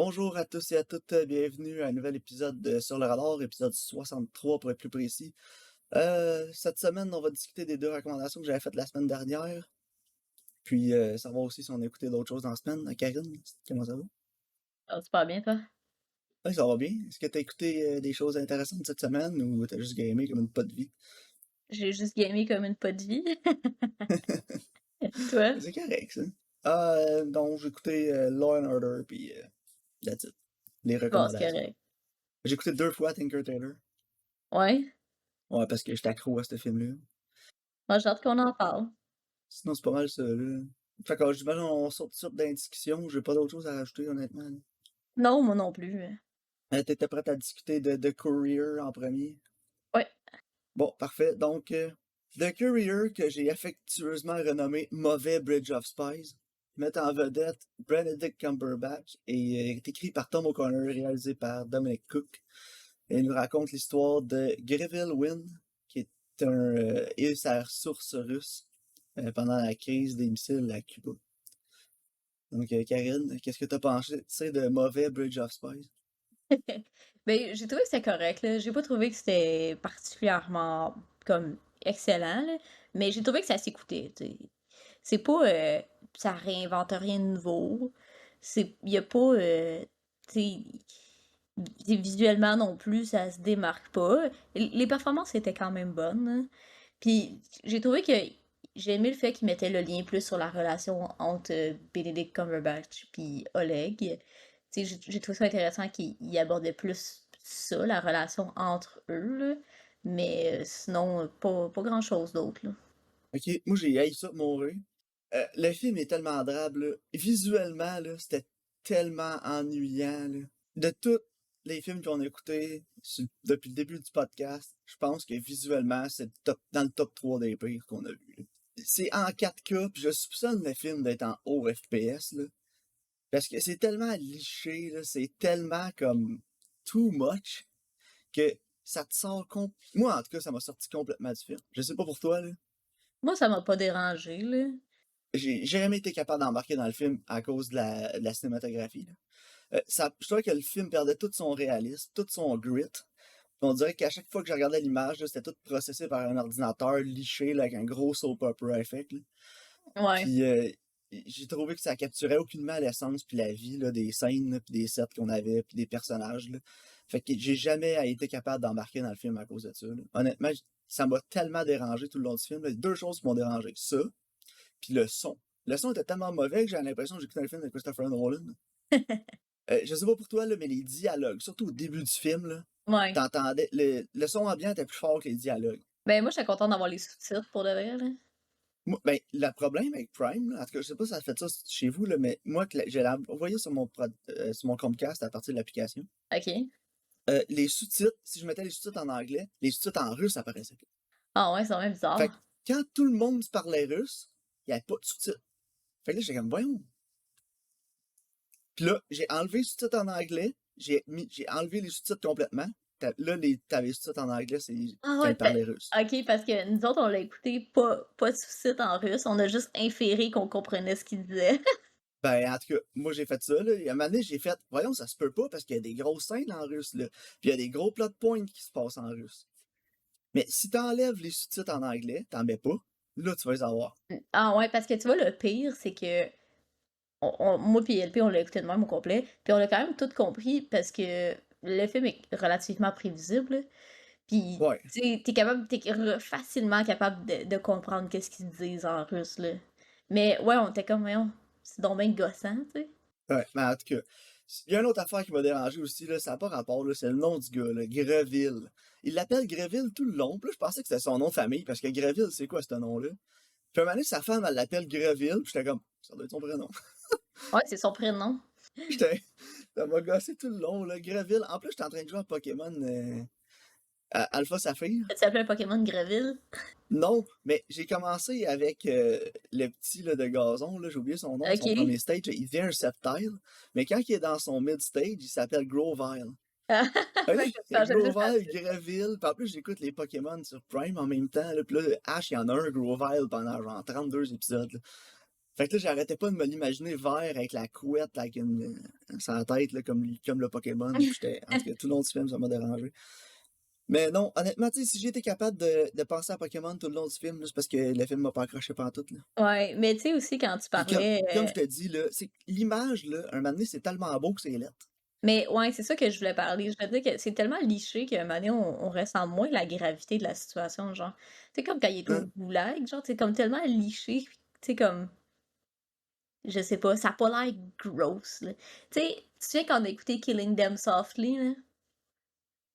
Bonjour à tous et à toutes, bienvenue à un nouvel épisode de Sur le radar, épisode 63 pour être plus précis. Cette semaine, on va discuter des 2 recommandations que j'avais faites la semaine dernière, puis savoir aussi si on a écouté d'autres choses dans la semaine. Karine, comment ça va? Ah, super bien, toi? Oui, ça va bien. Est-ce que tu as écouté des choses intéressantes cette semaine ou t'as juste gamé comme une pas de vie? J'ai juste gamé comme une pas de vie. Toi? C'est correct, ça. Donc j'ai écouté Law and Order, puis that's it. Les Bon, c'est recommandations. correct. J'ai écouté 2 fois Tinker Tailor. Ouais? Ouais, parce que j'étais accro à ce film-là. Moi, j'ai hâte qu'on en parle. Sinon, c'est pas mal ça, là. Fait que j'imagine on sort tout de suite discussion. J'ai pas d'autre chose à rajouter, honnêtement, là. Non, moi non plus. T'étais prête à discuter de The Courier en premier? Ouais. Bon, parfait. Donc, The Courier, que j'ai affectueusement renommé Mauvais Bridge of Spies, met en vedette Benedict Cumberbatch et est écrit par Tom O'Connor, réalisé par Dominic Cook. Et il nous raconte l'histoire de Greville Wynn, qui est un émissaire source russe pendant la crise des missiles à Cuba. Donc, Karine, qu'est-ce que t'as pensé de Mauvais Bridge of Spies? Ben, j'ai trouvé que c'était correct, là. J'ai pas trouvé que c'était particulièrement, comme, excellent, là. Mais j'ai trouvé que ça s'écoutait, tu sais. C'est pas, ça réinvente rien de nouveau. Y a pas, tu sais, visuellement non plus, ça se démarque pas. Les performances étaient quand même bonnes, hein. Puis j'ai trouvé que j'ai aimé le fait qu'il mettait le lien plus sur la relation entre Benedict Cumberbatch puis Oleg. Tu sais, j'ai trouvé ça intéressant qu'il y abordait plus ça, la relation entre eux, là. Mais sinon, pas grand-chose d'autre, là. Ok, moi j'ai haï ça de mourir. Le film est tellement drabe, là. Visuellement, là, c'était tellement ennuyant, là. De tous les films qu'on a écoutés depuis le début du podcast, je pense que visuellement, c'est dans le top 3 des pires qu'on a vu, là. C'est en 4K, puis je soupçonne le film d'être en haut FPS, là. Parce que c'est tellement liché, là, c'est tellement comme too much que ça te sort moi, en tout cas, ça m'a sorti complètement du film. Je sais pas pour toi, là. Moi, ça m'a pas dérangé, là. J'ai jamais été capable d'embarquer dans le film à cause de la cinématographie, là. Je trouvais que le film perdait tout son réalisme, tout son grit. On dirait qu'à chaque fois que je regardais l'image, là, c'était tout processé par un ordinateur liché, là, avec un gros soap opera effect, là. Ouais. Puis j'ai trouvé que ça capturait aucunement l'essence puis la vie là, des scènes, là, puis des sets qu'on avait, puis des personnages, là. Fait que j'ai jamais été capable d'embarquer dans le film à cause de ça, là. Honnêtement, ça m'a tellement dérangé tout le long du film, là. 2 choses qui m'ont dérangé. Ça, puis le son. Le son était tellement mauvais que j'avais l'impression que j'écoutais un film de Christopher Nolan. Je sais pas pour toi, là, mais les dialogues, surtout au début du film, là, Ouais. t'entendais, le son ambiant était plus fort que les dialogues. Ben, moi, j'étais contente d'avoir les sous-titres pour de vrai, là. Moi, ben, le problème avec Prime, là, en tout cas, je sais pas si ça fait ça chez vous, là, mais moi, j'ai envoyé sur mon Chromecast à partir de l'application. OK. Les sous-titres, si je mettais les sous-titres en anglais, les sous-titres en russe apparaissaient pas. Ah ouais, c'est quand même Fait que bizarre. quand tout le monde parlait russe, il n'y avait pas de sous-titres. Fait que là, j'étais comme, voyons. Puis là, j'ai enlevé les sous-titres en anglais, j'ai enlevé les sous-titres complètement. Là, t'avais les sous-titres en anglais, c'est Ah quand ouais, ils parlaient russe. OK, parce que nous autres, on l'a écouté pas de sous-titres en russe, on a juste inféré qu'on comprenait ce qu'il disait. Ben, en tout cas, moi, j'ai fait ça, là. Et à un moment donné, j'ai fait, voyons, ça se peut pas parce qu'il y a des grosses scènes en russe, là. Puis il y a des gros plot points qui se passent en russe. Mais si t'enlèves les sous-titres en anglais, t'en mets pas, là, tu vas les avoir. Ah ouais, parce que tu vois, le pire, c'est que moi puis LP, on l'a écouté de même au complet, puis on a quand même tout compris parce que le film est relativement prévisible, là. Puis, Ouais. tu sais, facilement capable de comprendre qu'est-ce qu'ils disent en russe, là. Mais ouais, on était comme, voyons, c'est donc bien gossant, tu sais. Ouais. Mais en tout cas, il y a une autre affaire qui m'a dérangé aussi, là. Ça n'a pas rapport, là. C'est le nom du gars, là. Greville. Il l'appelle Greville tout le long. Puis là, je pensais que c'était son nom de famille parce que Greville, c'est quoi ce nom-là? Puis à un moment donné, sa femme, elle l'appelle Greville. Puis j'étais comme, ça doit être son prénom. Ouais, c'est son prénom. J'étais, ça m'a gossé tout le long, là. Greville. En plus, j'étais en train de jouer à Pokémon Alpha Saphir. Ça s'appelait un Pokémon Greville. Non, mais j'ai commencé avec le petit là, de gazon, là, j'ai oublié son nom, son OK. premier stage, il devient un Sceptile, mais quand il est dans son mid-stage, il s'appelle Grovyle. Fait que là, Fait que il y a ça change juste Grovyle, Greville, puis en plus j'écoute les Pokémon sur Prime en même temps, là, puis là, Ash, il y en a un Grovyle pendant genre 32 épisodes, là. Fait que là, j'arrêtais pas de me l'imaginer vert avec la couette, avec sur la tête, là, comme le Pokémon. Puis en tout cas, tout le long du film, ça m'a dérangé. Mais non, honnêtement, tu sais, si j'étais capable de penser à Pokémon tout le long du film, là, c'est parce que le film m'a pas accroché pantoute, là. Ouais, mais tu sais aussi quand tu Puis parlais, comme je te dis, là, c'est que l'image, là, un moment donné, c'est tellement beau que c'est lettre. mais ouais, c'est ça que je voulais parler. Je voulais dire que c'est tellement liché qu'à un moment donné, on ressent moins la gravité de la situation, genre. Tu sais, comme quand il est au Hein? goulag, genre, c'est comme tellement liché, tu sais, comme, je sais pas, ça a pas l'air gross, là. Tu sais, tu sais, quand on a écouté Killing Them Softly, là,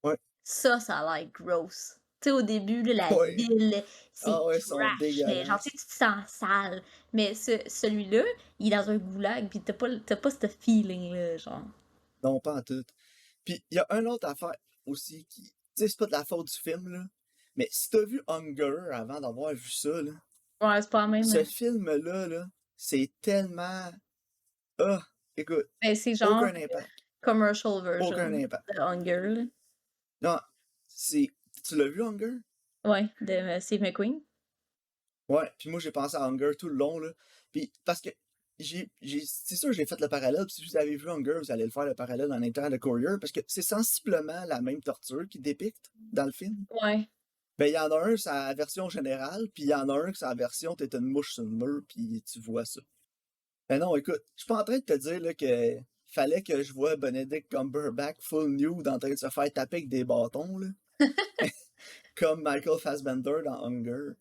Ouais. ça a l'air gross. Tu sais, au début, là, la Ouais. ville, c'est Ah ouais, ils sont trash, là, genre, tu sais, dégueulasses. tu te sens sale. Mais celui-là, il est dans un goulag, pis t'as pas ce feeling-là, genre. Non, pas en tout. Puis il y a une autre affaire aussi qui, tu sais, c'est pas de la faute du film, là. Mais si t'as vu Hunger avant d'avoir vu ça, là, Ouais, c'est pas la même. ce film-là, là, c'est tellement. Ah, écoute, Ben, c'est genre aucun impact. commercial version Aucun impact. de Hunger, là. Non, c'est. Tu l'as vu, Hunger? Ouais, de Steve McQueen. Ouais, puis moi j'ai pensé à Hunger tout le long, là. Puis parce que c'est sûr j'ai fait le parallèle, puis si vous avez vu Hunger, vous allez le faire le parallèle en étant le Courier, parce que c'est sensiblement la même torture qui dépicte dans le film. Ouais. Ben, il y en a un, c'est la version générale, puis il y en a un, c'est la version, t'es une mouche sur le mur, puis tu vois ça. Ben non, écoute, je suis pas en train de te dire là, que fallait que je vois Benedict Cumberbatch full nude en train de se faire taper avec des bâtons, là, comme Michael Fassbender dans Hunger.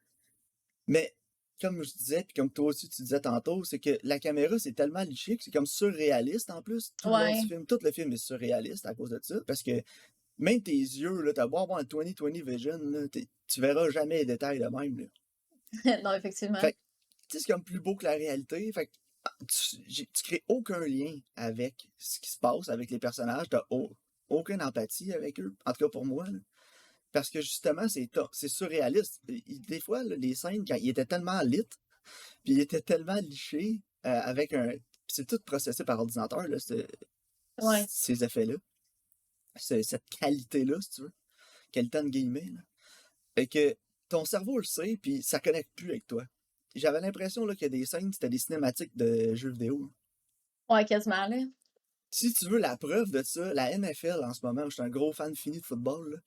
Mais comme je disais, puis comme toi aussi tu disais tantôt, c'est que la caméra, c'est tellement liché que c'est comme surréaliste en plus. Tout le long du Ouais. film, tout le film est surréaliste à cause de ça, parce que même tes yeux, là, t'as beau avoir un 20/20 vision, là, tu verras jamais les détails de même, là. Non, effectivement. Fait que, tu sais, c'est comme plus beau que la réalité. Fait que tu crées aucun lien avec ce qui se passe, avec les personnages. T'as aucune empathie avec eux. En tout cas pour moi, là. Parce que justement, c'est surréaliste. Des fois, là, les scènes, quand ils étaient tellement lit, puis ils étaient tellement lichés, avec un. C'est tout processé par ordinateur, là, Ouais. ces effets-là. Cette qualité-là, si tu veux. Qualité entre guillemets, là. Fait que ton cerveau le sait, puis ça connecte plus avec toi. J'avais l'impression là, que des scènes, c'était des cinématiques de jeux vidéo. Ouais, quasiment, là. Si tu veux la preuve de ça, la NFL en ce moment, je suis un gros fan fini de football, là,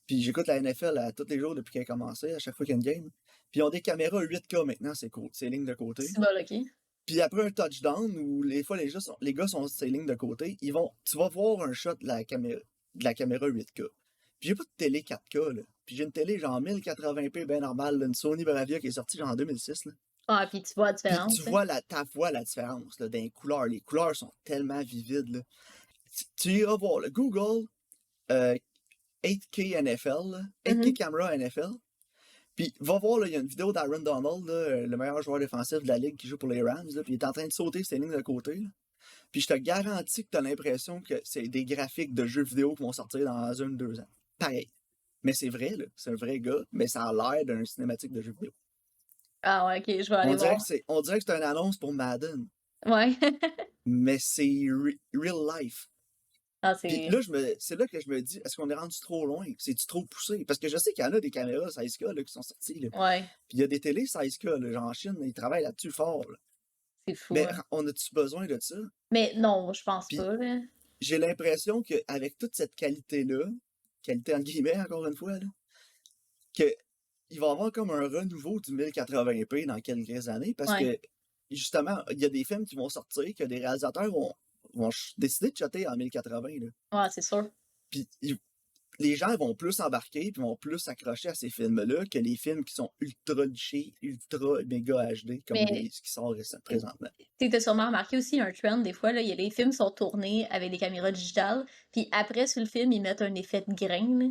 puis j'écoute la NFL à tous les jours depuis qu'elle a commencé, à chaque fois qu'il y a une game. Puis ils ont des caméras 8K maintenant, c'est lignes de côté. C'est bon, OK. Puis après un touchdown, où les fois les gars sont sur ces lignes de côté, tu vas voir un shot de la caméra 8K. Puis j'ai pas de télé 4K, là. Puis j'ai une télé genre 1080p bien normale, là, une Sony Bravia qui est sortie genre en 2006, là. Ah, puis tu vois la Puis différence, hein. t'as vois la différence, là, dans les couleurs. Les couleurs sont tellement vivides, là. Tu iras voir, là, Google, 8K NFL, là, 8K Mhm. Camera NFL. Puis va voir, là, il y a une vidéo d'Aaron Donald, là, le meilleur joueur défensif de la ligue qui joue pour les Rams, là, puis il est en train de sauter ses lignes de côté, là. Puis je te garantis que t'as l'impression que c'est des graphiques de jeux vidéo qui vont sortir dans 1 ou 2 ans. Pareil. Mais c'est vrai, là. C'est un vrai gars, mais ça a l'air d'un cinématique de jeu vidéo. Ah ouais, OK, je vais aller voir. On dirait que c'est une annonce pour Madden, Ouais. mais c'est real life. Ah, Puis c'est... là, c'est là que je me dis, est-ce qu'on est rendu trop loin? C'est-tu trop poussé? Parce que je sais qu'il y en a des caméras 16K là, qui sont sorties, là. Ouais, Puis il y a des télés 16K, là, genre en Chine, ils travaillent là-dessus fort, là. c'est fou, Mais hein. on a-tu besoin de ça? Mais non, je pense Puis pas, là. j'ai l'impression qu'avec toute cette qualité-là, qualité en guillemets, encore une fois, là, que il va y avoir comme un renouveau du 1080p dans quelques années parce Ouais. que, justement, il y a des films qui vont sortir que des réalisateurs vont décider de shotter en 1080, là. Ouais, c'est sûr. Puis les gens vont plus embarquer puis vont plus s'accrocher à ces films-là que les films qui sont ultra lichés, ultra méga HD, comme Mais ce qui sort présentement. tu as sûrement remarqué aussi un trend, des fois, là, il y a les films sont tournés avec des caméras digitales, puis après, sur le film, ils mettent un effet de grain, là.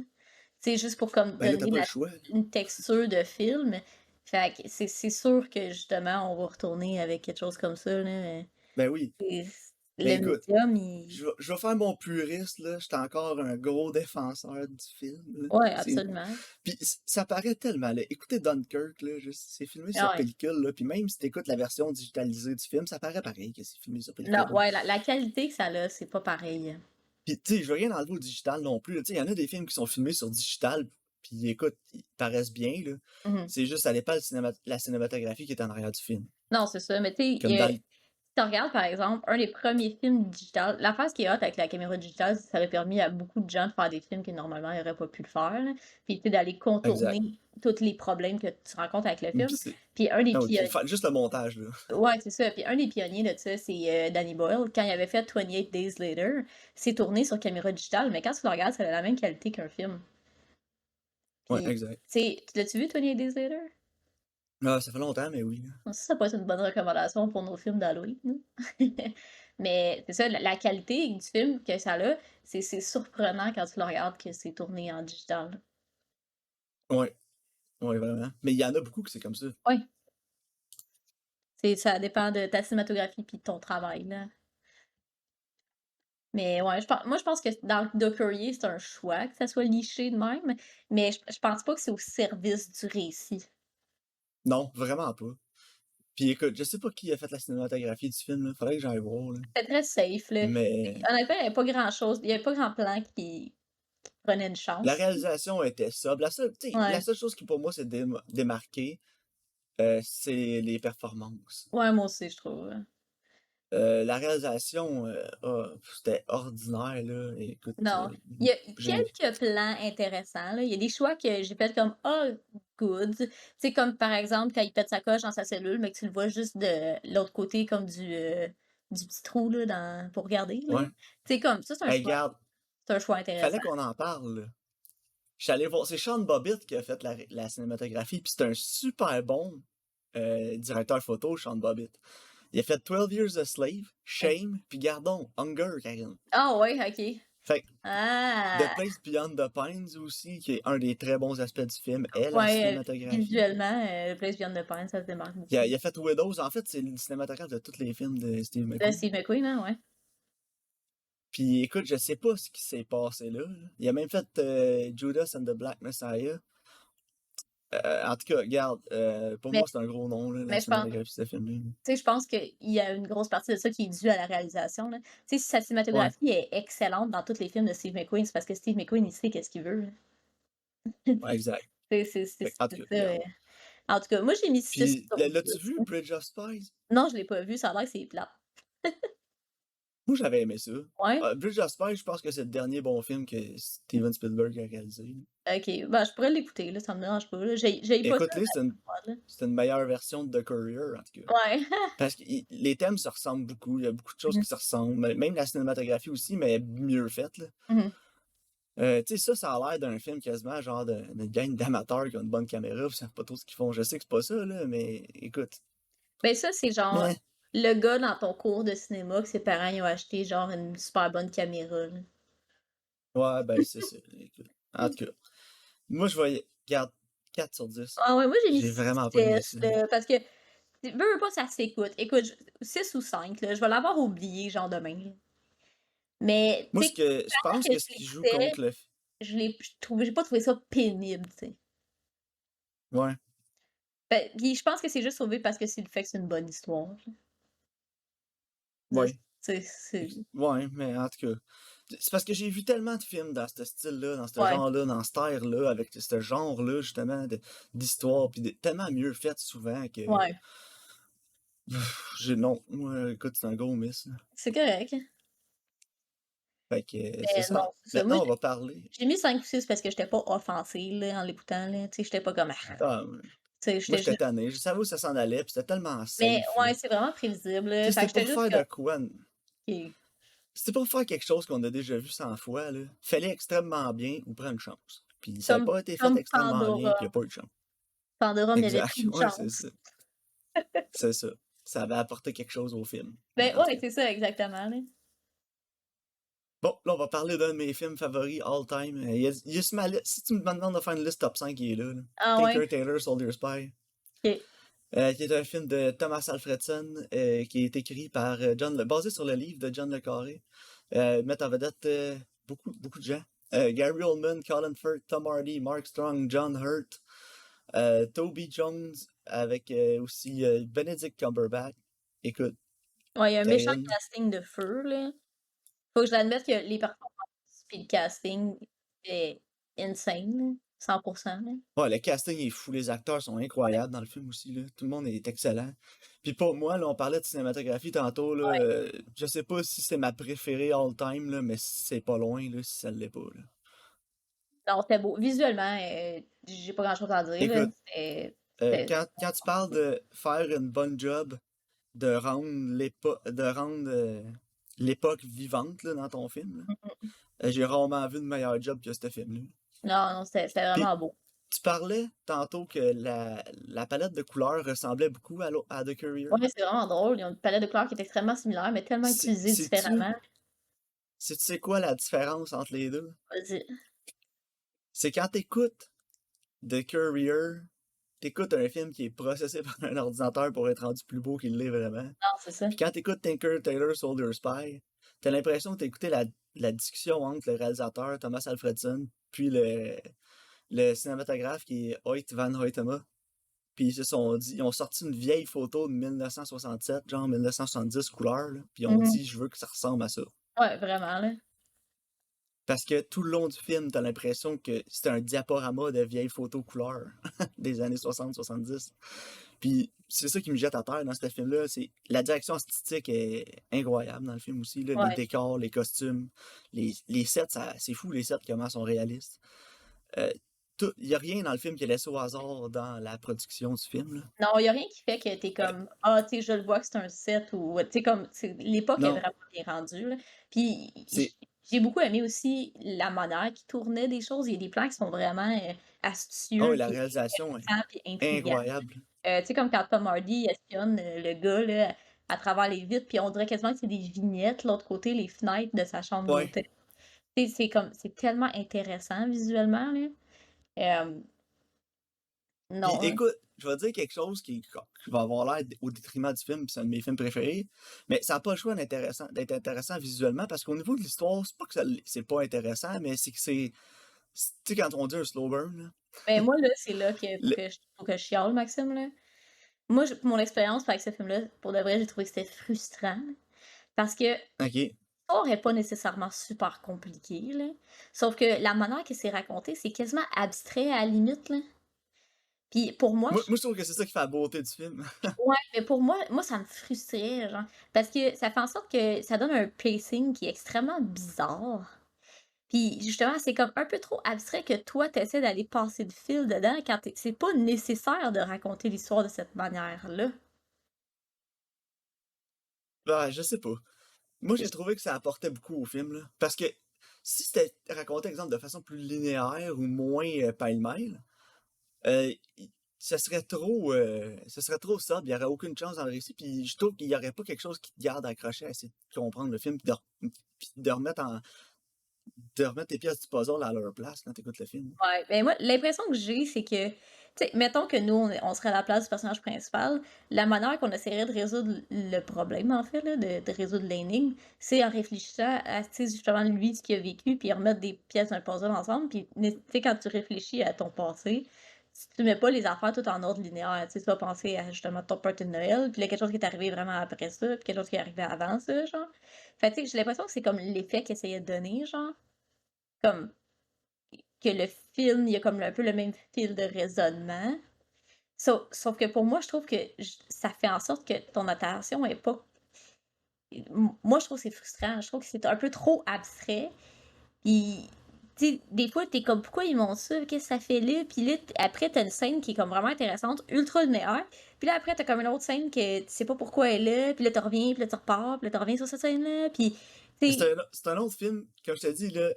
C'est juste pour comme Ben là, t'as donner pas le choix, là. une texture de film. Fait que c'est sûr que justement, on va retourner avec quelque chose comme ça, là. Ben oui. Et Mais le écoute, médium, il... je vais faire mon puriste, là. J'étais encore un gros défenseur du film, là. Ouais, C'est absolument. Puis ça paraît tellement, là. Écoutez Dunkirk, là, c'est filmé Ah sur ouais. pellicule, là. Puis même si t'écoutes la version digitalisée du film, ça paraît pareil que c'est filmé sur Non, pellicule, là. ouais, la qualité que ça a, c'est pas pareil. Puis tu sais, je veux rien enlever au digital non plus, là. Tu sais, il y en a des films qui sont filmés sur digital, puis écoute, ils paraissent bien, là. Mhm. C'est juste, ça dépend la cinématographie qui est en arrière du film. Non, c'est ça, mais tu sais, Comme dans le... tu regardes, par exemple, un des premiers films digital, l'affaire, ce qui est hot avec la caméra digitale, c'est que ça aurait permis à beaucoup de gens de faire des films que normalement ils n'auraient pas pu le faire, là. Puis tu sais, d'aller Exact. contourner tous les problèmes que tu rencontres avec le Puis film. c'est... Puis un des Ah oui, puis pionniers, faire juste le montage, là. ouais, c'est ça. Puis un des pionniers de ça, c'est Danny Boyle. Quand il avait fait 28 Days Later, c'est tourné sur caméra digitale, mais quand tu le regardes, ça a la même qualité qu'un film. Ouais, Puis, exact. tu sais, l'as-tu vu 28 Days Later? Ah, ça fait longtemps, mais oui, là. Ça peut être une bonne recommandation pour nos films d'Halloween, là. Mais c'est ça, la qualité du film que ça a, c'est surprenant quand tu le regardes que c'est tourné en digital. Ouais, ouais, vraiment. Mais il y en a beaucoup que c'est comme ça. Oui, ça dépend de ta cinématographie puis de ton travail, là. Mais ouais, moi je pense que dans le Courrier, c'est un choix que ça soit liché de même, mais je pense pas que c'est au service du récit. Non, vraiment pas. Puis écoute, je sais pas qui a fait la cinématographie du film, là. Faudrait que j'aille voir, là. C'était très safe, là. Mais Honnêtement, il y avait pas grand-chose, il y avait pas grand plan qui prenait une la chance. réalisation était sobre. La seule, tu sais, la Ouais. seule chose qui pour moi s'est démarquée, c'est les performances. Ouais, moi aussi, je trouve. La réalisation, c'était ordinaire, là. Écoute, Non. Il y a j'ai... quelques plans intéressants, là. Il y a des choix que j'ai fait comme «Ah, good». Tu sais, comme par exemple, quand il pète sa coche dans sa cellule, mais que tu le vois juste de l'autre côté, comme du petit trou, là, pour regarder, là. Ouais. Tu sais, comme ça, Hey, regarde, c'est un choix fallait intéressant. qu'on en parle, là. Je suis allé voir, c'est Sean Bobbitt qui a fait la cinématographie, puis c'est un super bon directeur photo, Sean Bobbitt. Il a fait 12 Years a Slave, Ouais. Shame, puis Gardons, Hunger, Karine. Ah ouais, OK. Fait que The Ah! Place Beyond the Pines aussi, qui est un des très bons aspects du film, est la Ouais, cinématographie. visuellement, Place Beyond the Pines, ça se démarque Il beaucoup. a fait Widows, en fait, c'est le cinématographe de tous les films de Steve McQueen. Steve McQueen, hein, ouais. Puis écoute, je sais pas ce qui s'est passé là. Il a même fait Judas and the Black Messiah. En tout cas, regarde, pour Mais moi, c'est un gros nom, là, la mais je pense cinématographie de ce film-là. Tu sais, je pense qu'il y a une grosse partie de ça qui est due à la réalisation, là. Tu sais, si sa Ouais, cinématographie est excellente dans tous les films de Steve McQueen, c'est parce que Steve McQueen, il sait qu'est-ce qu'il veut, là. ouais, exact. C'est En tout c'est cas, ça, regarde. En tout cas, moi, j'ai mis 6 Puis, sur l'as-tu 10. vu, Bridge of Spies? Non, je l'ai pas vu, ça a l'air que c'est plate. Moi, j'avais aimé ça. Ouais? Bridge of Spies, je pense que c'est le dernier bon film que Steven Spielberg a réalisé. OK. Ben, je pourrais l'écouter, là, ça me dérange pas, là. J'ai pas ça, Écoute-les, là. c'est une meilleure version de The Courier, en tout cas. Ouais. Parce que les thèmes se ressemblent beaucoup. Il y a beaucoup de choses Mhm. qui se ressemblent. Même la cinématographie aussi, mais mieux faite, là. Mhm. Tu sais, ça a l'air d'un film quasiment genre d'une gang d'amateurs qui ont une bonne caméra, pis savent pas trop ce qu'ils font. Je sais que c'est pas ça, là, mais écoute. Ben, ça, c'est genre Mais, le gars dans ton cours de cinéma que ses parents ils ont acheté, genre, une super bonne caméra, là. ouais, ben, c'est ça. Écoute. En tout cas, moi, je vais, garde 4 sur 10. Ah ouais, moi, j'ai mis J'ai vraiment pas aimé 6, ça. là, parce que veux pas, ça s'écoute. Écoute, 6 ou 5 là, je vais l'avoir oublié, genre, demain, là. Mais, Moi, tu sais, je pendant pense que que je ce qui joue l'écoutais, contre le. j'ai pas trouvé ça pénible, tu sais. Ouais, Puis je pense que c'est juste sauvé parce que c'est le fait que c'est une bonne histoire, là. Tu ouais. sais, c'est Ouais, mais en tout cas. C'est parce que j'ai vu tellement de films dans ce style-là, dans ce ouais, genre-là, dans cette ère-là, avec ce genre-là, justement, d'histoire, puis tellement mieux fait souvent que. ouais, Non, moi, écoute, c'est un gros miss, là. c'est correct. Fait que c'est Mais ça. non, c'est ça. Moi, Maintenant, on va parler. j'ai mis 5 ou 6 parce que j'étais pas offensée, là, en l'écoutant, là. Tu sais, j'étais pas comme: «Ah!» Ah, Tu sais, moi, j'étais j'étais juste tanné. Je savais où ça s'en allait, puis c'était tellement mais safe, là. ouais, c'est vraiment prévisible, Tu là. sais, Fait c'était que j'étais pour juste faire comme: de quoi? «OK». C'était pour faire quelque chose qu'on a déjà vu 100 fois, là. Fallait extrêmement bien ou prendre une chance. Puis ça n'a Comme pas été fait comme extrêmement bien, puis il n'y a Pandora. pas eu de chance. Pandora mérite Exact. une Ouais, c'est chance. ça. C'est ça. Ça avait apporté quelque chose au film. Mais Ben, en tout ouais, cas. c'est ça, exactement, là. Bon, là, on va parler d'un de mes films favoris all time. Il y a sur ma liste. Si tu me demandes de faire une liste top 5, il est là. Ah ouais? Tinker Tailor Soldier Spy. OK. Qui est un film de Thomas Alfredson, qui est écrit par basé sur le livre de John le Carré. Met en vedette beaucoup de gens. Gary Oldman, Colin Firth, Tom Hardy, Mark Strong, John Hurt, Toby Jones, avec aussi Benedict Cumberbatch. Écoute, Ouais, il y a un méchant Karine, casting de feu, là. Faut que je l'admette que les performances puis le casting est insane, là. 100%, là. Ouais, le casting est fou, les acteurs sont incroyables dans le film aussi, là. Tout le monde est excellent. Puis pour moi, là, on parlait de cinématographie tantôt, là. Ouais. Je sais pas si c'est ma préférée all time, là, mais c'est pas loin, là, si ça l'est pas, là. Non, c'était beau. Visuellement, j'ai pas grand-chose à dire, là. Écoute, C'était- quand tu parles de faire une bonne job, de rendre l'époque vivante, là, dans ton film, là, j'ai rarement vu de meilleur job que ce film-là. Non, non, c'était Puis, vraiment beau. tu parlais tantôt que la palette de couleurs ressemblait beaucoup à The Courier. Ouais, c'est vraiment drôle. Ils ont une palette de couleurs qui est extrêmement similaire, mais tellement C'est- utilisée Sais-tu différemment. sais quoi la différence entre les deux? Vas-y. C'est quand t'écoutes The Courier, t'écoutes un film qui est processé par un ordinateur pour être rendu plus beau qu'il l'est vraiment. Non, c'est ça. Puis quand t'écoutes Tinker Tailor Soldier Spy, t'as l'impression que t'as écouté la discussion entre le réalisateur Thomas Alfredson puis le cinématographe qui est Hoyt Van Hoytema. Puis ils se sont dit, ils ont sorti une vieille photo de 1967, genre 1970 couleur, là, puis ils ont Mhm. dit, je veux que ça ressemble à ça. Ouais, vraiment, là. Parce que tout le long du film, t'as l'impression que c'est un diaporama de vieilles photos couleurs des années 60-70. Puis c'est ça qui me jette à terre dans ce film-là. C'est la direction artistique est incroyable dans le film aussi. Là, les Ouais. décors, les costumes, les sets, c'est fou les sets comment sont réalistes. Euh, Il y a rien dans le film qui est laissé au hasard dans la production du film. Là. Non, il y a rien qui fait que t'es Euh, comme, ah, tu sais, je le vois que c'est un set ou, tu sais, comme, l'époque est non, vraiment bien rendue, là. Puis c'est j'ai beaucoup aimé aussi la manière qui tournait des choses. Il y a des plans qui sont vraiment oh, astucieux, la puis réalisation est intéressants, puis intrigants. incroyable. Tu sais, comme quand Tom Hardy espionne le gars, là, à travers les vitres, puis on dirait quasiment que c'est des vignettes, l'autre côté, les fenêtres de sa chambre Ouais. d'hôtel. Tu sais, c'est comme, c'est tellement intéressant visuellement, là. Euh, Puis non, écoute, je vais dire quelque chose qui va avoir l'air au détriment du film, puis c'est un de mes films préférés, mais ça n'a pas le choix d'être intéressant visuellement, parce qu'au niveau de l'histoire, c'est pas que c'est pas intéressant, mais c'est que tu sais, quand on dit un slow burn, là, mais moi, là, c'est là que le- faut que je chiale, Maxime, là. Moi, mon expérience avec ce film-là, pour de vrai, j'ai trouvé que c'était frustrant. Parce que ok. l'histoire n'est pas nécessairement super compliquée, là. Sauf que la manière que c'est raconté, c'est quasiment abstrait à la limite, là. Puis pour moi, Moi, je trouve que c'est ça qui fait la beauté du film. ouais, mais pour moi, ça me frustrait, genre. Parce que ça fait en sorte que ça donne un pacing qui est extrêmement bizarre. Puis justement, c'est comme un peu trop abstrait que toi, t'essaies d'aller passer de fil dedans quand c'est pas nécessaire de raconter l'histoire de cette manière-là. Ben, je sais pas. Moi, j'ai trouvé que ça apportait beaucoup au film, là, parce que si c'était raconté, exemple, de façon plus linéaire ou moins pêle-mêle, euh, il- ça serait trop sobre, il n'y aurait aucune chance dans le récit, puis je trouve qu'il n'y aurait pas quelque chose qui te garde accroché à essayer de comprendre le film, puis de remettre les pièces du puzzle à leur place quand tu écoutes le film. Ouais, ben moi, l'impression que j'ai, c'est que, tu sais, mettons que nous, on serait à la place du personnage principal, la manière qu'on essaierait de résoudre le problème, en fait, là, de résoudre l'énigme, c'est en réfléchissant à, tu sais, justement, lui, ce qu'il a vécu, puis remettre des pièces d'un puzzle ensemble, puis, tu sais, quand tu réfléchis à ton passé, tu mets pas les affaires tout en ordre linéaire, tu sais, tu vas penser à, justement, ton party de Noël, puis là, quelque chose qui est arrivé vraiment après ça, puis quelque chose qui est arrivé avant ça, genre. Fait que, tu sais, j'ai l'impression que c'est comme l'effet qu'il essayait de donner, genre, comme que le film, il y a comme un peu le même fil de raisonnement. Sauf que pour moi, je trouve que ça fait en sorte que ton attention est pas. Moi, je trouve que c'est frustrant. Je trouve que c'est un peu trop abstrait. Puis, tu sais, des fois, t'es comme, pourquoi ils montrent ça? Qu'est-ce que ça fait là? Puis là, après, t'as une scène qui est comme vraiment intéressante, ultra linéaire. Puis là, après, t'as comme une autre scène que tu sais pas pourquoi elle est là. Puis là, tu reviens, puis là, tu repars, puis là, tu reviens sur cette scène-là. Puis, tu sais, C'est un autre film, comme je te dis, là,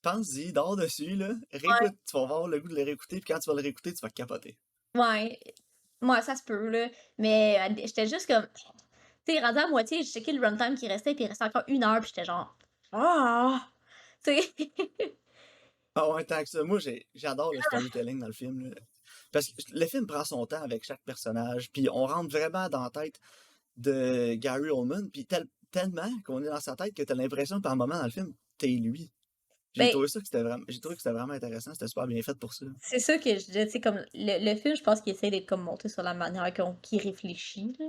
pense-y, dors dessus, là, ouais, réécoute, tu vas avoir le goût de le réécouter, puis quand tu vas le réécouter, tu vas capoter. ouais, ouais, ça se peut, là. Mais j'étais juste comme. Tu sais, rendu à moitié, j'ai checké le runtime qui restait, puis il restait encore 1 heure, puis j'étais genre. Ah! Tu sais. Ah ouais, tant que ça. Moi, j'adore le storytelling dans le film, là. Parce que le film prend son temps avec chaque personnage, puis on rentre vraiment dans la tête de Gary Oldman, puis tellement qu'on est dans sa tête que t'as l'impression par moment dans le film, t'es lui. Ben, J'ai trouvé que c'était vraiment intéressant, c'était super bien fait pour ça. c'est ça que je disais, tu sais, comme le film, je pense qu'il essaie d'être comme monté sur la manière qu'il réfléchit, là.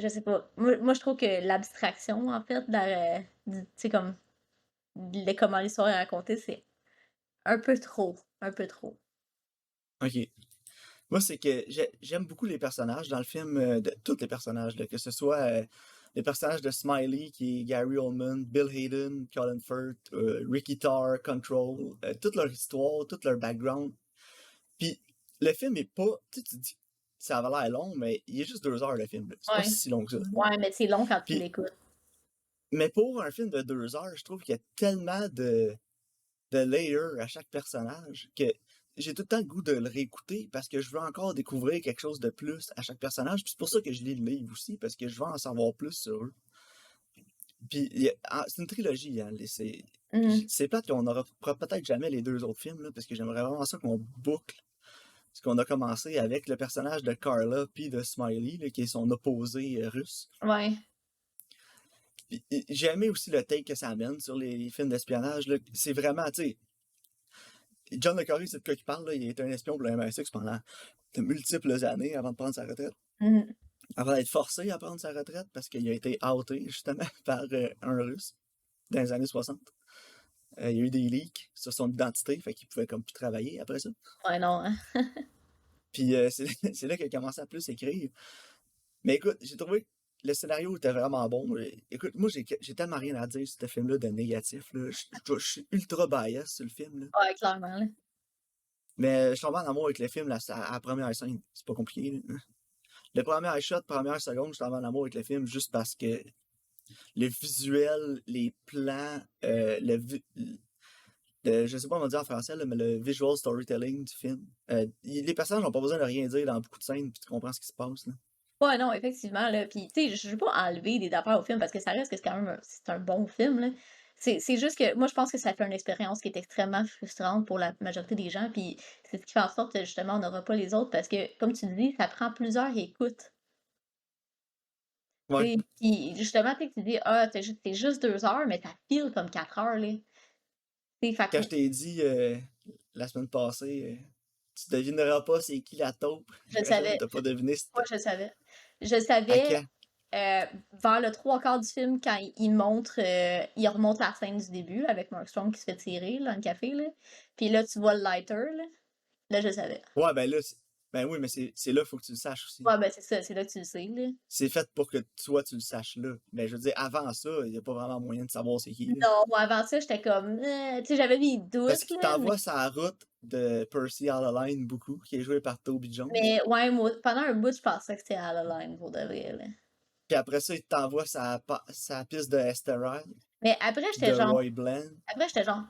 Je sais pas. Moi, je trouve que l'abstraction, en fait, tu sais, comme, comment l'histoire est racontée, c'est un peu trop. Un peu trop. Ok. Moi, c'est que j'aime beaucoup les personnages dans le film, tous les personnages, là, que ce soit les personnages de Smiley, qui est Gary Oldman, Bill Hayden, Colin Firth, Ricky Tarr, Control, toute leur histoire, tout leur background. Puis le film est pas, tu dis, ça avait l'air long, mais il est juste 2 heures le film. C'est pas Ouais. si long que ça. Ouais, mais c'est long quand tu Puis, l'écoutes. mais pour un film de 2 heures, je trouve qu'il y a tellement de layers à chaque personnage que j'ai tout le temps le goût de le réécouter parce que je veux encore découvrir quelque chose de plus à chaque personnage. Puis c'est pour ça que je lis le livre aussi, parce que je veux en savoir plus sur eux. Puis c'est une trilogie, hein. Mhm. C'est plate qu'on n'aura peut-être jamais les 2 autres films, là, parce que j'aimerais vraiment ça qu'on boucle ce qu'on a commencé avec le personnage de Carla puis de Smiley, là, qui est son opposé russe. Ouais. Puis, j'ai aimé aussi le take que ça amène sur les films d'espionnage, là. C'est vraiment, tu sais, John le Carré, c'est de quoi qu'il parle, là. Il a été un espion pour le MI6 pendant de multiples années avant de prendre sa retraite. Mhm. Avant d'être forcé à prendre sa retraite parce qu'il a été outé, justement, par un Russe dans les années 60. Il y a eu des leaks sur son identité, fait qu'il pouvait comme plus travailler après ça. Ouais, non, hein. Puis c'est là qu'il a commencé à plus écrire. Mais écoute, j'ai trouvé que le scénario était vraiment bon. Écoute, moi, j'ai tellement rien à dire sur ce film-là de négatif, là. Je suis ultra bias sur le film, là. Ouais, clairement, là. Mais je tombe en amour avec le film à la première scène. C'est pas compliqué, là. Le premier shot, première seconde, je tombe en amour avec le film juste parce que le visuel, les plans, je sais pas comment dire en français, là, mais le visual storytelling du film. Les personnages n'ont pas besoin de rien dire dans beaucoup de scènes, puis tu comprends ce qui se passe, là. Ouais, non, effectivement, là. Puis, tu sais, je veux pas enlever des affaires au film parce que ça reste que c'est quand même c'est un bon film, là. C'est juste que moi, je pense que ça fait une expérience qui est extrêmement frustrante pour la majorité des gens. Puis, c'est ce qui fait en sorte que justement, on n'aura pas les autres parce que, comme tu dis, ça prend plusieurs écoutes. Ouais. Puis, justement, tu dis, ah, c'est juste 2 heures, mais ça file comme 4 heures, là. Fait Quand que je t'ai dit la semaine passée, tu devineras pas c'est qui la taupe. je le J'imagine que savais. t'as pas deviné Moi, c'était je le savais. Je à savais quand. vers le 3 quarts du film, quand il montre, il remonte la scène du début avec Mark Strong qui se fait tirer là, dans le café. Là. Puis là, tu vois le lighter. Là, je savais. Ouais, ben là, ben oui, mais c'est là, faut que tu le saches aussi. Ouais, ben c'est ça, c'est là que tu le sais. Là. C'est fait pour que toi, tu le saches là. Mais je veux dire, avant ça, il n'y a pas vraiment moyen de savoir c'est qui, là. Non, moi avant ça, j'étais comme, tu sais, j'avais des Parce doutes, qu'il là, t'envoie sa route de Percy Allen beaucoup, qui est joué par Toby Jones. mais ouais, moi, pendant un bout, je pensais que c'était Adeline pour de vrai. Là. Puis après ça, il t'envoie sa piste de Esteride, Mais après, de Roy Bland.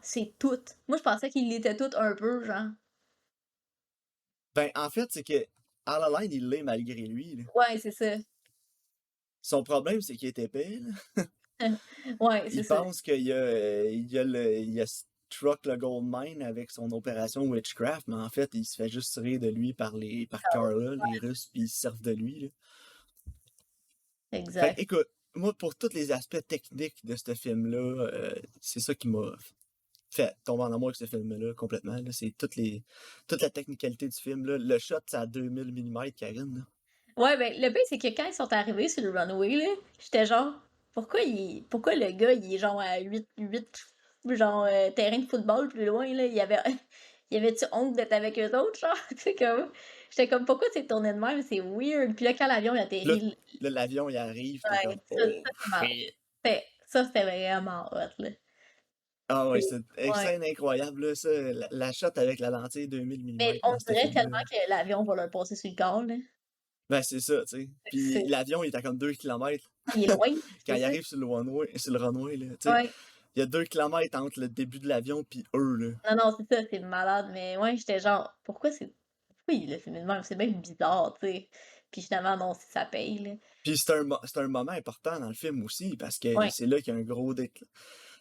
c'est tout. Moi, je pensais qu'il l'était tout un peu, genre. Ben, en fait, c'est que Allen, il l'est malgré lui, là. Ouais, c'est ça. Son problème, c'est qu'il est épais, là. Ouais, c'est Il ça. pense il a struck le gold mine avec son opération Witchcraft, mais en fait, il se fait juste tirer de lui par Carla, les Russes, puis ils se servent de lui, là. Fait que, Exact. écoute, moi, pour tous les aspects techniques de ce film-là, c'est ça qui m'a fait tomber en amour avec ce film-là complètement, là. C'est toute la technicalité du film, là. Le shot, c'est à 2000 mm, Karine, là. Ouais, ben, le pire, c'est que quand ils sont arrivés sur le runway, là, j'étais genre, pourquoi le gars, il est genre à 8 genre, terrain de football plus loin, là, il avait-tu honte d'être avec eux autres, genre? C'est comme, j'étais comme, pourquoi c'est tourné de même? C'est weird. Puis là, quand l'avion il Là, atterrit, là, l'avion, il arrive, t'es ouais, comme, oh, shit. ça, c'était vraiment hot, là. Ah ouais, C'est- c'est une Ouais. scène incroyable, là, ça. La shot avec la lentille 2000 Mais mm on dans ce dirait film-là. tellement que l'avion va leur passer sur le corps, là. Ben, c'est ça, tu sais. Puis C'est, l'avion, il est à comme 2 kilomètres il est loin, quand c'est il ça? arrive sur le runway, là. Tu sais, Ouais. il y a 2 kilomètres entre le début de l'avion puis eux, là. Non, non, c'est ça, c'est malade, mais ouais, j'étais genre, pourquoi il l'a filmé de même? C'est bien bizarre, tu sais. Puis finalement, non, si ça paye, là. Puis c'est un moment important dans le film aussi, parce que Ouais, c'est là qu'il y a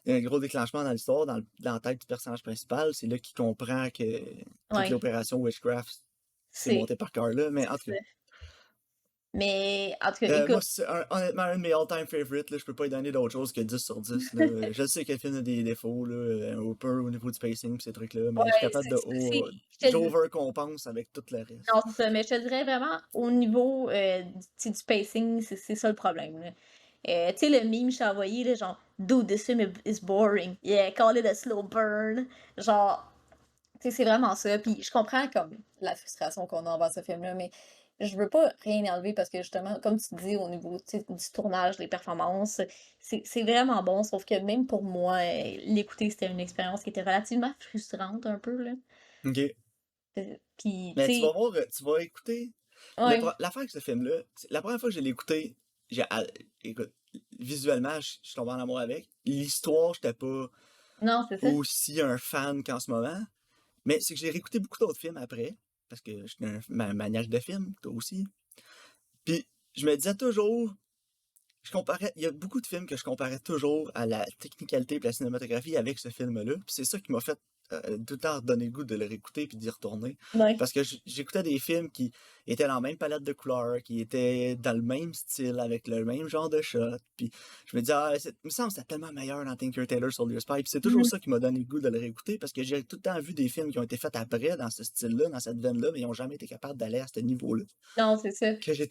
il y a un gros déclenchement dans l'histoire, dans la tête du personnage principal. C'est là qu'il comprend que toute ouais, l'opération Witchcraft, c'est c'est, monté par Carla. Mais en tout c'est cas, ça. Mais, en tout cas, moi, écoute, c'est honnêtement un de mes all-time favorites. Là, je peux pas lui donner d'autre chose que 10 sur 10. Là. Je sais que le film a des défauts, là, un peu au niveau du pacing pis ces trucs-là, mais je suis ouais, capable je te dis, j'overcompense avec tout le non, reste. c'est ça, mais je te dirais vraiment, au niveau tu sais, du pacing, c'est ça le problème, là. Tu sais, le meme que je t'ai envoyé, là, genre, dude, this film is boring. Yeah, call it a slow burn. Genre, Tu sais, c'est vraiment ça. Puis je comprends comme la frustration qu'on a envers ce film-là, mais je veux pas rien enlever parce que justement, comme tu dis, au niveau tu sais, du tournage, des performances, c'est vraiment bon. Sauf que même pour moi, l'écouter, c'était une expérience qui était relativement frustrante un peu, là. OK. Puis, tu Mais tu sais, vas voir, tu vas écouter. ouais. L'affaire avec ce film-là, la première fois que je l'ai écouté, écoute, visuellement, je suis tombé en amour avec. L'histoire, j'étais pas Non, c'est ça. aussi un fan qu'en ce moment. Mais c'est que j'ai réécouté beaucoup d'autres films après, parce que je suis un maniaque de films, toi aussi. Puis je me disais toujours, il y a beaucoup de films que je comparais toujours à la technicalité et la cinématographie avec ce film-là. Puis c'est ça qui m'a fait tout le temps donner le goût de le réécouter puis d'y retourner. Ouais. Parce que j'écoutais des films qui étaient dans la même palette de couleurs, qui étaient dans le même style, avec le même genre de shot. Puis je me disais, il me semble que c'était tellement meilleur dans Tinker Tailor Soldier Spy. Puis c'est toujours Mhm. ça qui m'a donné le goût de le réécouter parce que j'ai tout le temps vu des films qui ont été faits après dans ce style-là, dans cette veine-là, mais ils n'ont jamais été capables d'aller à ce niveau-là. Non, c'est ça. Que je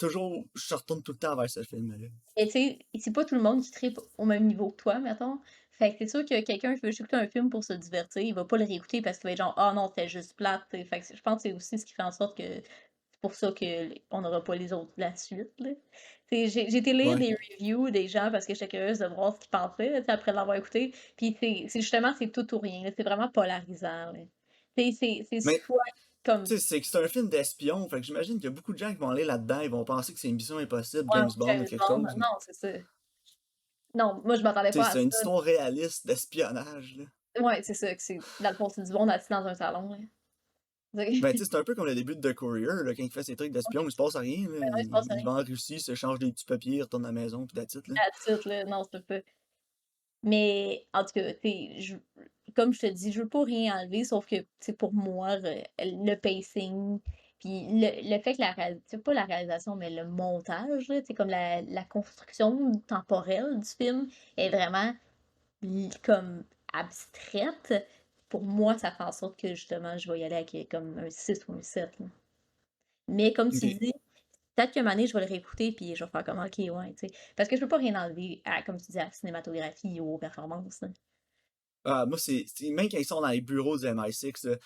retourne tout le temps vers ce film-là. Et tu sais, c'est pas tout le monde qui tripe au même niveau que toi, mettons. Fait que c'est sûr que quelqu'un qui veut juste écouter un film pour se divertir, il va pas le réécouter parce qu'il va être genre, ah non, c'était juste plate, tu sais. Fait que je pense que c'est aussi ce qui fait en sorte que c'est pour ça que on n'aura pas les autres la suite, là. Tu sais, j'ai été lire Ouais. des reviews des gens parce que j'étais curieuse de voir ce qu'ils pensaient, là, tu sais, après l'avoir écouté. Puis c'est justement, c'est tout ou rien, là. C'est vraiment polarisant, là. Tu sais, c'est Mais soit comme, tu sais, c'est que c'est un film d'espion, fait que j'imagine qu'il y a beaucoup de gens qui vont aller là-dedans, ils vont penser que c'est une mission impossible, ouais, James Bond ou James quelque Bond. chose, mais Non, c'est ça. Non, moi, je m'attendais tu sais, pas à c'est une ça. histoire réaliste d'espionnage, là. Ouais, c'est ça, que c'est dans le fond, c'est du monde assis dans un salon, là. Ben, tu sais, c'est un peu comme le début de The Courier, là, quand il fait ses trucs d'espion, il se passe rien, là. Ben non, il se passe Il rien. va en Russie, il se change des petits papiers, il retourne à la maison, pis that's it, là. That's it, là. Non, c'est pas. Mais en tout cas, tu sais, comme je te dis, je veux pas rien enlever, sauf que, tu sais, pour moi, le pacing, puis le fait que c'est pas la réalisation, mais le montage, là, tu sais, comme la construction temporelle du film est vraiment comme abstraite. Pour moi, ça fait en sorte que justement, je vais y aller avec comme un 6 ou un 7, là. Mais comme tu Ok. dis, peut-être qu'un moment donné, je vais le réécouter puis je vais faire comme OK, ouais, tu sais. Parce que je peux pas rien enlever à, comme tu dis, à la cinématographie ou aux performances, là. Ah, moi, même quand ils sont dans les bureaux du MI6, là,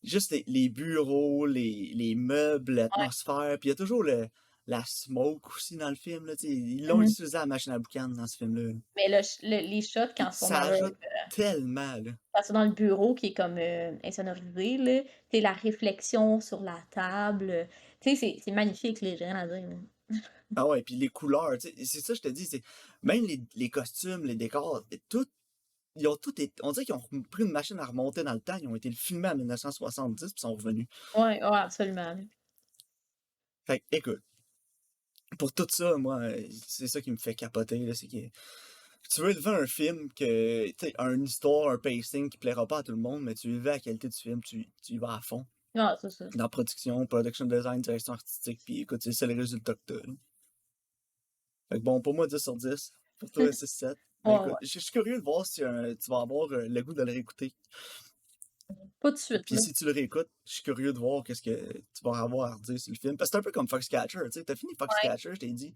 juste les bureaux, les meubles, Ouais. l'atmosphère, puis il y a toujours la smoke aussi dans le film, là, tu sais, ils l'ont Mhm. utilisé à la machine à boucan dans ce film-là. Mais les shots, Puis quand ils sont ça ajoute tellement, là. quand ils sont dans le bureau qui est comme insonorisé, là, tu sais, la réflexion sur la table, tu sais, c'est magnifique, là, j'ai rien à dire, là. Ah ouais, puis les couleurs, tu sais, c'est ça, je te dis, c'est même les costumes, les décors, tout, ils ont tout été, on dirait qu'ils ont pris une machine à remonter dans le temps, ils ont été filmés en 1970 puis sont revenus. Ouais, ouais, absolument, là. Fait que, écoute, pour tout ça, moi, c'est ça qui me fait capoter, là, c'est que tu veux élever un film que, tu sais, une histoire, un pacing qui plaira pas à tout le monde, mais tu élèves la qualité du film, tu y vas à fond. Ah, c'est ça. Dans production, production design, direction artistique, puis écoute, c'est le résultat que t'as, là. Fait que bon, pour moi, 10 sur 10. Pour toi, 6-7. Ouais, Mais ouais. écoute, je suis curieux de voir si tu vas avoir le goût de le réécouter. Pas de suite, Puis là. si tu le réécoutes, je suis curieux de voir qu'est-ce que tu vas avoir à redire sur le film. Parce que c'est un peu comme Foxcatcher, tu sais. T'as fini Ouais. Foxcatcher, je t'ai dit.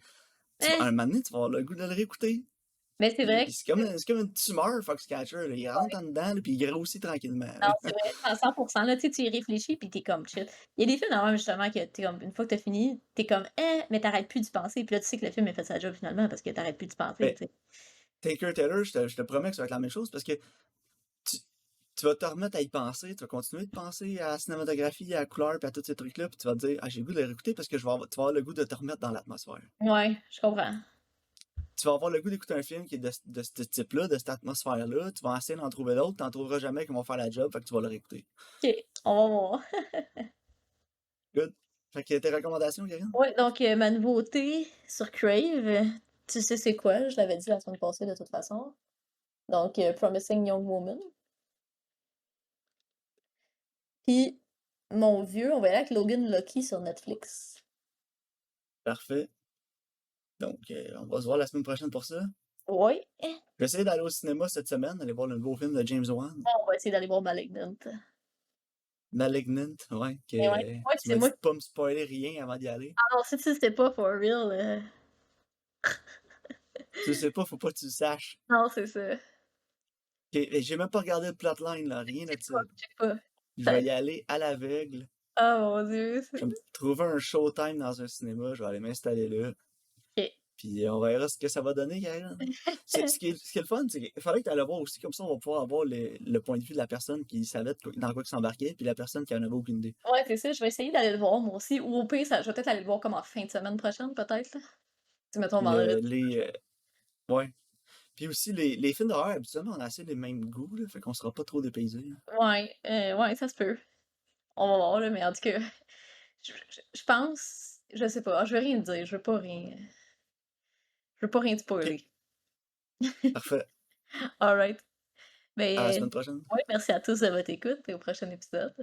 Eh, Un moment donné, tu vas avoir le goût de le réécouter. mais c'est vrai C'est comme une tumeur, Foxcatcher, là. Il rentre en dedans, là, puis il grossit tranquillement, non, là. c'est vrai, à 100%, là, tu sais, tu y réfléchis puis t'es comme chill. Il y a des films, même, justement, que t'es comme, une fois que t'as fini, t'es comme, mais t'arrêtes plus d'y penser. Puis là, tu sais que le film a fait sa job finalement parce que t'arrêtes plus d'y penser, Mais tu sais. Taker Taylor, je te promets que ça va être la même chose parce que tu, tu vas te remettre à y penser, tu vas continuer de penser à la cinématographie, à la couleur, puis à tous ces trucs-là, puis tu vas te dire, ah, j'ai le goût de les réécouter parce que tu vas avoir le goût de te remettre dans l'atmosphère. Ouais, je comprends. Tu vas avoir le goût d'écouter un film qui est de ce type-là, de cette atmosphère-là, tu vas essayer d'en trouver d'autres, t'en trouveras jamais qui vont faire la job, fait que tu vas le réécouter. OK, on va voir. Good. Fait que tes recommandations, Karine? Ouais, donc ma nouveauté sur Crave, tu sais c'est quoi? Je l'avais dit la semaine passée de toute façon. Donc, Promising Young Woman. Puis, mon vieux, on va aller avec Logan Lucky sur Netflix. Parfait. Donc, on va se voir la semaine prochaine pour ça. Ouais. J'essaie d'aller au cinéma cette semaine, aller voir le nouveau film de James Wan. On va essayer d'aller voir Malignant. Malignant, ouais, Mais ouais, que ouais, tu c'est m'as moi. dit de pas me spoiler rien avant d'y aller. Ah non, si c'était pas for real. Tu sais pas, faut pas que tu le saches. Non, c'est ça. Ok, j'ai même pas regardé le plotline, là, rien de Check ça. pas, check pas. Je vais Ça- y aller à l'aveugle. Oh mon Dieu. Je vais me trouver un showtime dans un cinéma. Je vais aller m'installer là. Ok. Puis on verra ce que ça va donner, Karen. Ce qui est le fun, c'est qu'il fallait que tu ailles le voir aussi. Comme ça, on va pouvoir avoir le point de vue de la personne qui savait dans quoi il s'embarquait, puis la personne qui en avait aucune idée. Ouais, c'est ça, je vais essayer d'aller le voir moi aussi. Ou au pire, je vais peut-être aller le voir comme en fin de semaine prochaine, peut-être, là. Si mettons Le, vendredi. les, ouais. Puis aussi, les films d'horreur, habituellement, on a assez les mêmes goûts, là, fait qu'on sera pas trop dépaysés. Ouais, ça se peut. On va voir, là, mais en tout cas, je pense, je sais pas, je vais rien dire, je veux pas rien Ok, spoiler. parfait. Alright. À la Ben, semaine prochaine. ouais, merci à tous de votre écoute et au prochain épisode.